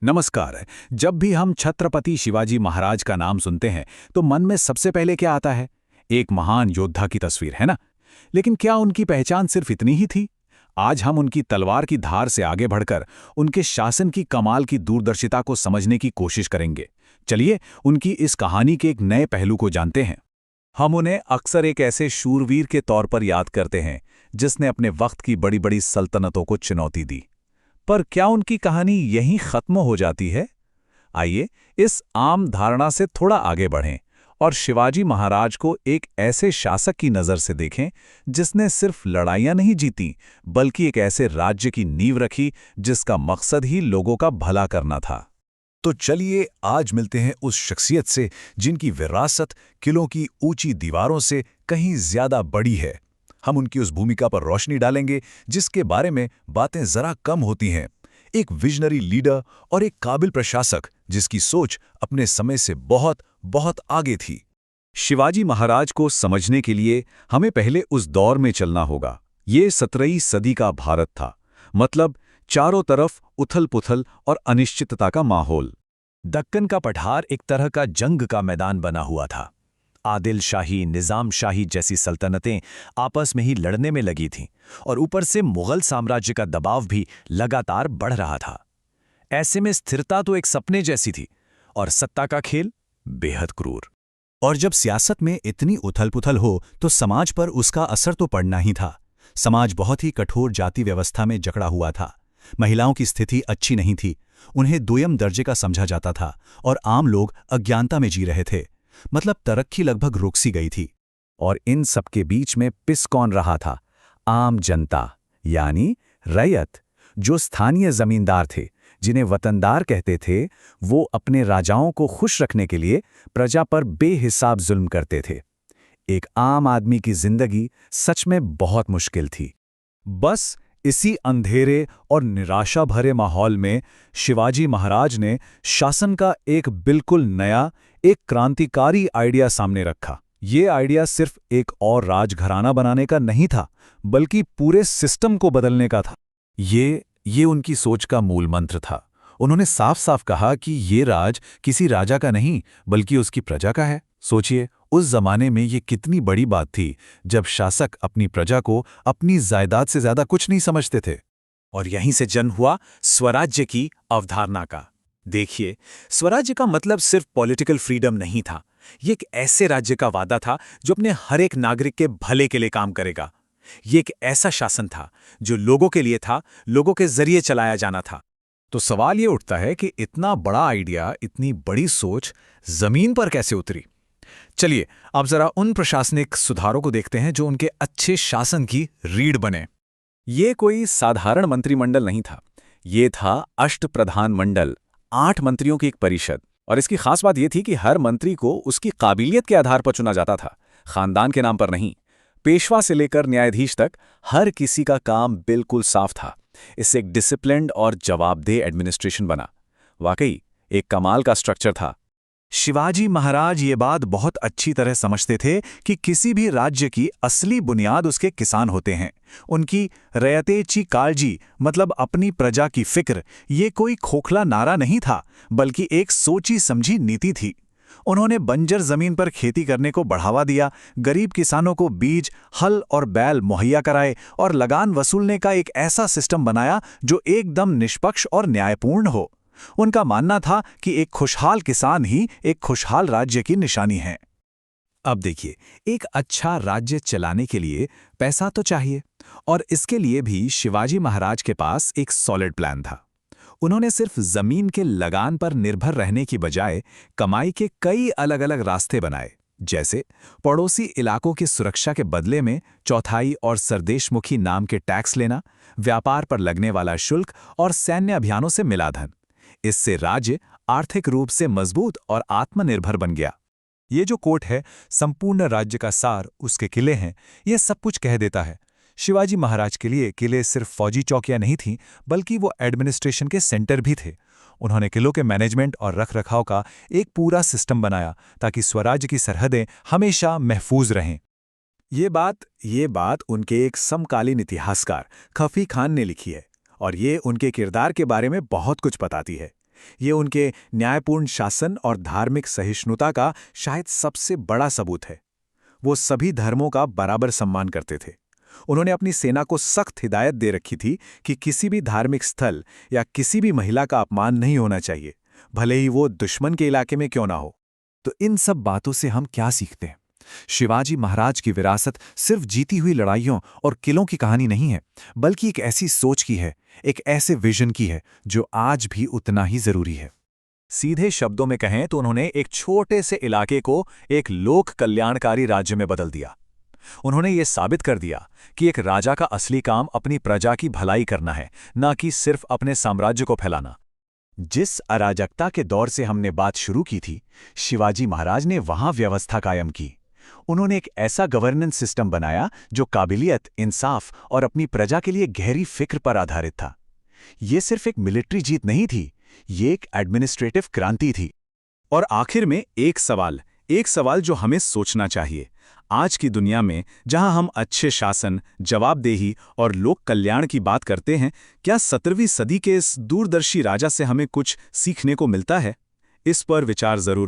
नमस्कार। जब भी हम छत्रपति शिवाजी महाराज का नाम सुनते हैं तो मन में सबसे पहले क्या आता है? एक महान योद्धा की तस्वीर, है ना? लेकिन क्या उनकी पहचान सिर्फ इतनी ही थी? आज हम उनकी तलवार की धार से आगे बढ़कर उनके शासन की कमाल की दूरदर्शिता को समझने की कोशिश करेंगे। चलिए उनकी इस कहानी के एक नए पहलू को जानते हैं। हम उन्हें अक्सर एक ऐसे शूरवीर के तौर पर याद करते हैं जिसने अपने वक्त की बड़ी बड़ी सल्तनतों को चुनौती दी। पर क्या उनकी कहानी यहीं खत्म हो जाती है? आइए इस आम धारणा से थोड़ा आगे बढ़ें और शिवाजी महाराज को एक ऐसे शासक की नज़र से देखें जिसने सिर्फ लड़ाइयां नहीं जीती, बल्कि एक ऐसे राज्य की नींव रखी जिसका मकसद ही लोगों का भला करना था। तो चलिए आज मिलते हैं उस शख्सियत से जिनकी विरासत किलों की ऊंची दीवारों से कहीं ज्यादा बड़ी है। हम उनकी उस भूमिका पर रोशनी डालेंगे जिसके बारे में बातें जरा कम होती हैं। एक विजनरी लीडर और एक काबिल प्रशासक जिसकी सोच अपने समय से बहुत बहुत आगे थी। शिवाजी महाराज को समझने के लिए हमें पहले उस दौर में चलना होगा। ये 17वीं सदी का भारत था, मतलब चारों तरफ उथल-पुथल और अनिश्चितता का माहौल। दक्कन का पठार एक तरह का जंग का मैदान बना हुआ था। आदिल शाही, निजाम शाही जैसी सल्तनतें आपस में ही लड़ने में लगी थीं और ऊपर से मुगल साम्राज्य का दबाव भी लगातार बढ़ रहा था। ऐसे में स्थिरता तो एक सपने जैसी थी और सत्ता का खेल बेहद क्रूर। और जब सियासत में इतनी उथल-पुथल हो तो समाज पर उसका असर तो पड़ना ही था। समाज बहुत ही कठोर जाति व्यवस्था में जकड़ा हुआ था। महिलाओं की स्थिति अच्छी नहीं थी, उन्हें दोयम दर्जे का समझा जाता था और आम लोग अज्ञानता में जी रहे थे। मतलब तरक्की लगभग रुक सी गई थी। और इन सबके बीच में पिस कौन रहा था? आम जनता, यानी रैयत। जो स्थानीय जमींदार थे, जिन्हें वतनदार कहते थे, वो अपने राजाओं को खुश रखने के लिए प्रजा पर बेहिसाब जुल्म करते थे। एक आम आदमी की जिंदगी सच में बहुत मुश्किल थी। बस इसी अंधेरे और निराशा भरे माहौल में शिवाजी महाराज ने शासन का एक बिल्कुल नया, एक क्रांतिकारी आइडिया सामने रखा। ये आइडिया सिर्फ एक और राजघराना बनाने का नहीं था, बल्कि पूरे सिस्टम को बदलने का था। ये उनकी सोच का मूल मंत्र था। उन्होंने साफ साफ कहा कि ये राज किसी राजा का नहीं, बल्कि उसकी प्रजा का है। सोचिए, उस जमाने में ये कितनी बड़ी बात थी जब शासक अपनी प्रजा को अपनी जायदाद से ज्यादा कुछ नहीं समझते थे। और यहीं से जन्म हुआ स्वराज्य की अवधारणा का। देखिए, स्वराज्य का मतलब सिर्फ पॉलिटिकल फ्रीडम नहीं था। ये एक ऐसे राज्य का वादा था जो अपने हर एक नागरिक के भले के लिए काम करेगा। ये एक ऐसा शासन था जो लोगों के लिए था, लोगों के जरिए चलाया जाना था। तो सवाल ये उठता है कि इतना बड़ा आइडिया, इतनी बड़ी सोच जमीन पर कैसे उतरी? चलिए अब जरा उन प्रशासनिक सुधारों को देखते हैं जो उनके अच्छे शासन की रीढ़ बने। ये कोई साधारण मंत्रिमंडल नहीं था। ये था अष्टप्रधान मंडल, 8 मंत्रियों की एक परिषद। और इसकी खास बात यह थी कि हर मंत्री को उसकी काबिलियत के आधार पर चुना जाता था, खानदान के नाम पर नहीं। पेशवा से लेकर न्यायाधीश तक हर किसी का काम बिल्कुल साफ था। इससे एक डिसिप्लिन्ड और जवाबदेह एडमिनिस्ट्रेशन बना। वाकई एक कमाल का स्ट्रक्चर था। शिवाजी महाराज ये बात बहुत अच्छी तरह समझते थे कि किसी भी राज्य की असली बुनियाद उसके किसान होते हैं। उनकी रयतेची कालजी, मतलब अपनी प्रजा की फिक्र, ये कोई खोखला नारा नहीं था, बल्कि एक सोची समझी नीति थी। उन्होंने बंजर जमीन पर खेती करने को बढ़ावा दिया, गरीब किसानों को बीज, हल और बैल मुहैया कराए और लगान वसूलने का एक ऐसा सिस्टम बनाया जो एकदम निष्पक्ष और न्यायपूर्ण हो। उनका मानना था कि एक खुशहाल किसान ही एक खुशहाल राज्य की निशानी है। अब देखिए, एक अच्छा राज्य चलाने के लिए पैसा तो चाहिए, और इसके लिए भी शिवाजी महाराज के पास एक सॉलिड प्लान था। उन्होंने सिर्फ जमीन के लगान पर निर्भर रहने की बजाय कमाई के कई अलग अलग रास्ते बनाए, जैसे पड़ोसी इलाकों की सुरक्षा के बदले में चौथाई और सरदेशमुखी नाम के टैक्स लेना, व्यापार पर लगने वाला शुल्क और सैन्य अभियानों से मिला धन। इससे राज्य आर्थिक रूप से मजबूत और आत्मनिर्भर बन गया। ये जो कोट है, संपूर्ण राज्य का सार उसके किले हैं, यह सब कुछ कह देता है। शिवाजी महाराज के लिए किले सिर्फ फौजी चौकियां नहीं थीं, बल्कि वो एडमिनिस्ट्रेशन के सेंटर भी थे। उन्होंने किलों के मैनेजमेंट और रखरखाव का एक पूरा सिस्टम बनाया ताकि स्वराज्य की सरहदें हमेशा महफूज रहें। ये बात उनके एक समकालीन इतिहासकार खफी खान ने लिखी है, और ये उनके किरदार के बारे में बहुत कुछ बताती है। ये उनके न्यायपूर्ण शासन और धार्मिक सहिष्णुता का शायद सबसे बड़ा सबूत है। वो सभी धर्मों का बराबर सम्मान करते थे। उन्होंने अपनी सेना को सख्त हिदायत दे रखी थी कि किसी भी धार्मिक स्थल या किसी भी महिला का अपमान नहीं होना चाहिए, भले ही वो दुश्मन के इलाके में क्यों ना हो। तो इन सब बातों से हम क्या सीखते हैं? शिवाजी महाराज की विरासत सिर्फ जीती हुई लड़ाइयों और किलों की कहानी नहीं है, बल्कि एक ऐसी सोच की है, एक ऐसे विजन की है जो आज भी उतना ही जरूरी है। सीधे शब्दों में कहें तो उन्होंने एक छोटे से इलाके को एक लोक कल्याणकारी राज्य में बदल दिया। उन्होंने ये साबित कर दिया कि एक राजा का असली काम अपनी प्रजा की भलाई करना है, ना कि सिर्फ अपने साम्राज्य को फैलाना। जिस अराजकता के दौर से हमने बात शुरू की थी, शिवाजी महाराज ने वहां व्यवस्था कायम की। उन्होंने एक ऐसा गवर्नेंस सिस्टम बनाया जो काबिलियत, इंसाफ और अपनी प्रजा के लिए गहरी फिक्र पर आधारित था। ये सिर्फ एक मिलिट्री जीत नहीं थी, ये एक एडमिनिस्ट्रेटिव क्रांति थी। और आखिर में एक सवाल जो हमें सोचना चाहिए। आज की दुनिया में जहां हम अच्छे शासन, जवाबदेही और लोक कल्याण की बात करते हैं, क्या 17वीं सदी के इस दूरदर्शी राजा से हमें कुछ सीखने को मिलता है? इस पर विचार जरूर